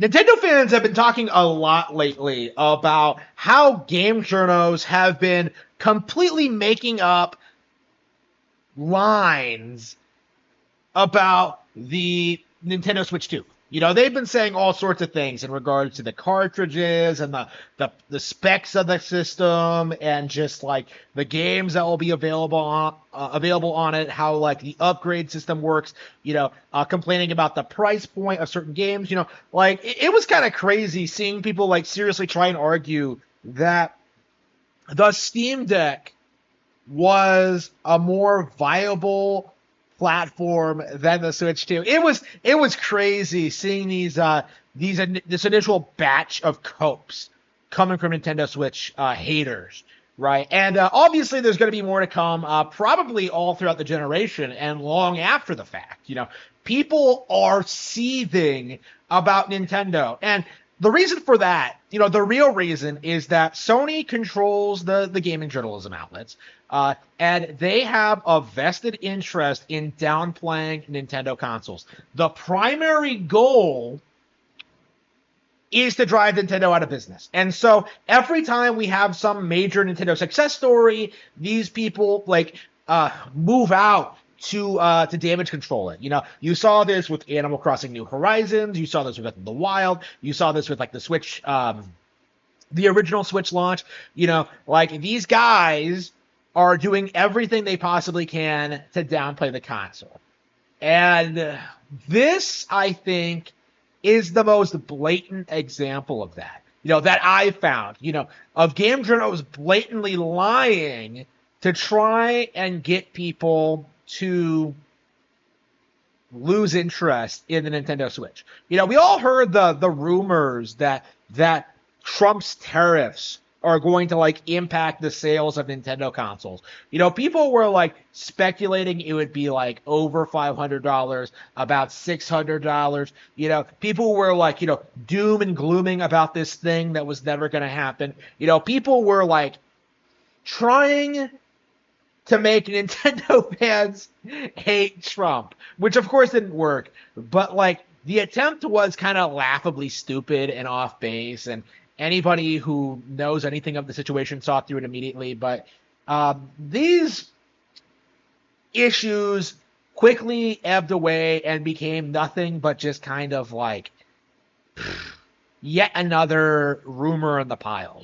Nintendo fans have been talking a lot lately about how game journos have been completely making up lines about the Nintendo Switch 2. They've been saying all sorts of things in regards to the cartridges and the specs of the system and just like the games that will be available on it, how like the upgrade system works. Complaining about the price point of certain games. Like it was kind of crazy seeing people like seriously try and argue that the Steam Deck was a more viable platform than the Switch 2. It was crazy seeing this initial batch of copes coming from Nintendo Switch haters, right? And obviously there's going to be more to come, probably all throughout the generation and long after the fact. People are seething about Nintendo, and the reason for that, the real reason is that Sony controls the gaming journalism outlets, and they have a vested interest in downplaying Nintendo consoles. The primary goal is to drive Nintendo out of business. And so every time we have some major Nintendo success story, these people move out to damage control it. You saw this with Animal Crossing New Horizons. You saw this with Breath of the Wild. You saw this with like the Switch, the original Switch launch. These guys are doing everything they possibly can to downplay the console. And this, I think, is the most blatant example of that. That I found, of game journals blatantly lying to try and get people to lose interest in the Nintendo Switch. We all heard the rumors that Trump's tariffs are going to impact the sales of Nintendo consoles. People were speculating it would be over $500, about $600. People were doom and glooming about this thing that was never going to happen. People were trying to make Nintendo fans hate Trump, which of course didn't work. But the attempt was kind of laughably stupid and off base, and anybody who knows anything of the situation saw through it immediately. But these issues quickly ebbed away and became nothing but just kind of yet another rumor in the pile,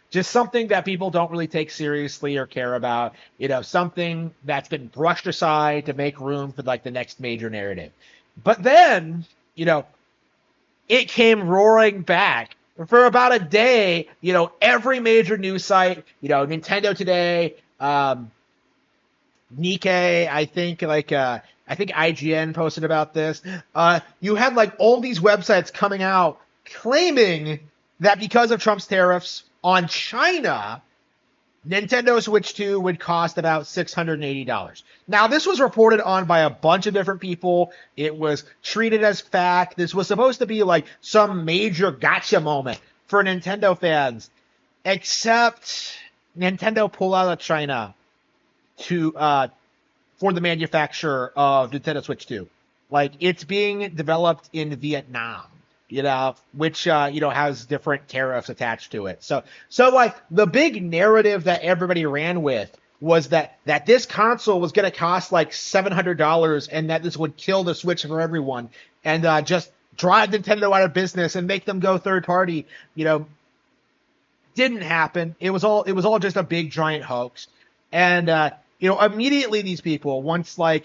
just something that people don't really take seriously or care about, something that's been brushed aside to make room for the next major narrative. But then, it came roaring back for about a day. Every major news site, Nintendo Today, Nikkei, I think IGN posted about this. You had all these websites coming out claiming that because of Trump's tariffs on China, Nintendo Switch 2 would cost about $680. Now, this was reported on by a bunch of different people. It was treated as fact. This was supposed to be some major gotcha moment for Nintendo fans, except Nintendo pulled out of China for the manufacture of Nintendo Switch 2. It's being developed in Vietnam, which, has different tariffs attached to it. So the big narrative that everybody ran with was that this console was going to cost $700 and that this would kill the Switch for everyone and just drive Nintendo out of business and make them go third party. Didn't happen. It was all just a big giant hoax. And, immediately these people, once they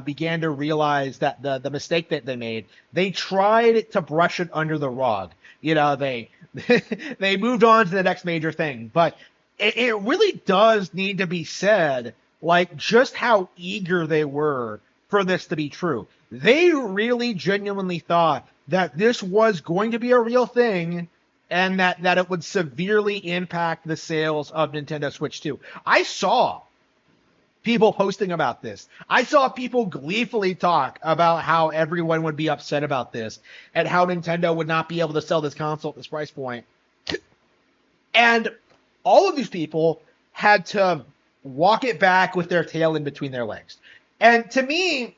began to realize that the mistake that they made, they tried to brush it under the rug. They they moved on to the next major thing. But it really does need to be said, just how eager they were for this to be true. They really genuinely thought that this was going to be a real thing and that it would severely impact the sales of Nintendo Switch 2. I saw people posting about this. I saw people gleefully talk about how everyone would be upset about this and how Nintendo would not be able to sell this console at this price point. And all of these people had to walk it back with their tail in between their legs. And to me,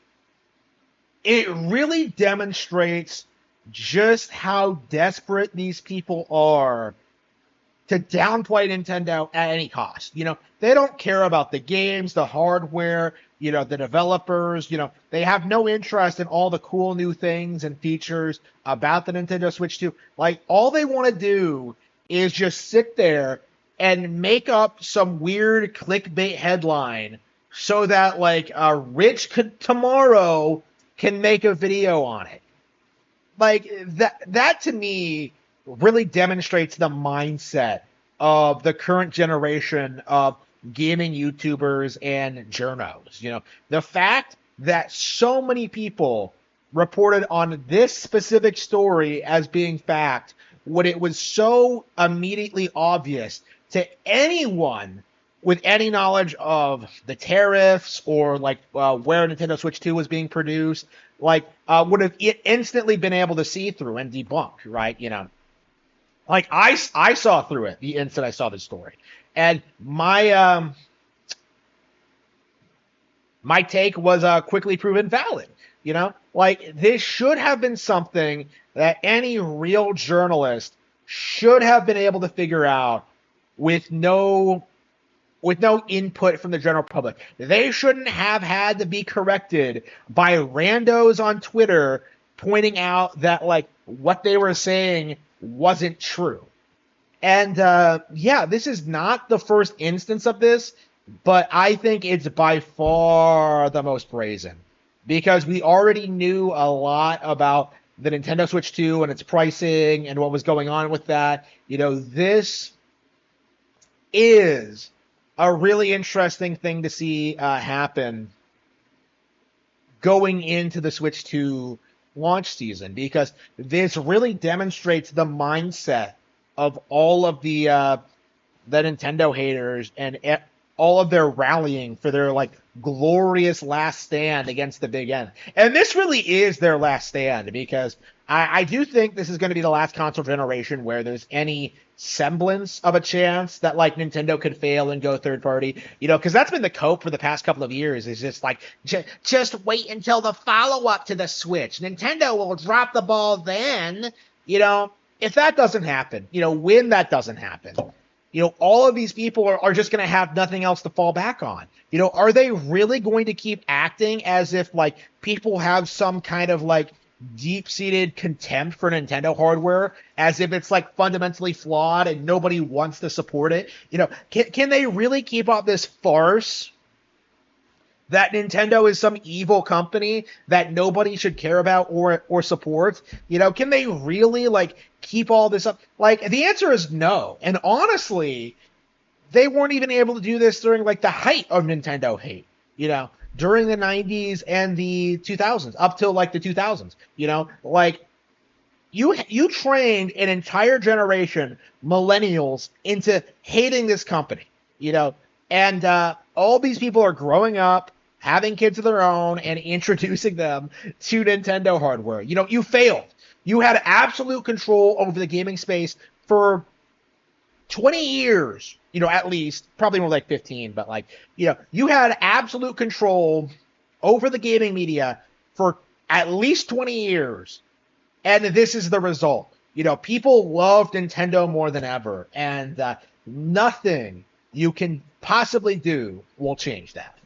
it really demonstrates just how desperate these people are to downplay Nintendo at any cost. They don't care about the games, the hardware, the developers. They have no interest in all the cool new things and features about the Nintendo Switch 2. Like, all they want to do is just sit there and make up some weird clickbait headline so that, like, Rich could tomorrow can make a video on it. Like, that to me really demonstrates the mindset of the current generation of gaming YouTubers and journos. The fact that so many people reported on this specific story as being fact when it was so immediately obvious to anyone with any knowledge of the tariffs or like where Nintendo Switch 2 was being produced, like would have instantly been able to see through and debunk, right? Like I saw through it the instant I saw the story, and my take was quickly proven valid. Like, this should have been something that any real journalist should have been able to figure out with no input from the general public. They shouldn't have had to be corrected by randos on Twitter pointing out that, like, what they were saying wasn't true. And this is not the first instance of this, but I think it's by far the most brazen, because we already knew a lot about the Nintendo Switch 2 and its pricing and what was going on with that. This is a really interesting thing to see happen going into the Switch 2 launch season, because this really demonstrates the mindset of all of the Nintendo haters and all of their rallying for their, like, glorious last stand against the big N. And this really is their last stand, because I do think this is going to be the last console generation where there's any semblance of a chance that, like, Nintendo could fail and go third party, because that's been the cope for the past couple of years, is just like, just wait until the follow-up to the Switch. Nintendo will drop the ball then. If that doesn't happen, when that doesn't happen, all of these people are just going to have nothing else to fall back on. Are they really going to keep acting as if, like, people have some kind of, like, deep-seated contempt for Nintendo hardware, as if it's, like, fundamentally flawed and nobody wants to support it? Can they really keep up this farce that Nintendo is some evil company that nobody should care about or support? Can they really, like, keep all this up? Like, the answer is no. And honestly, they weren't even able to do this during, like, the height of Nintendo hate, during the 90s and the 2000s, up till, like, the 2000s. Like, you trained an entire generation, millennials, into hating this company, and all these people are growing up, having kids of their own, and introducing them to Nintendo hardware. You failed. You had absolute control over the gaming space for 20 years, at least, probably more like 15, but, like, you had absolute control over the gaming media for at least 20 years. And this is the result. People love Nintendo more than ever, and nothing you can possibly do will change that.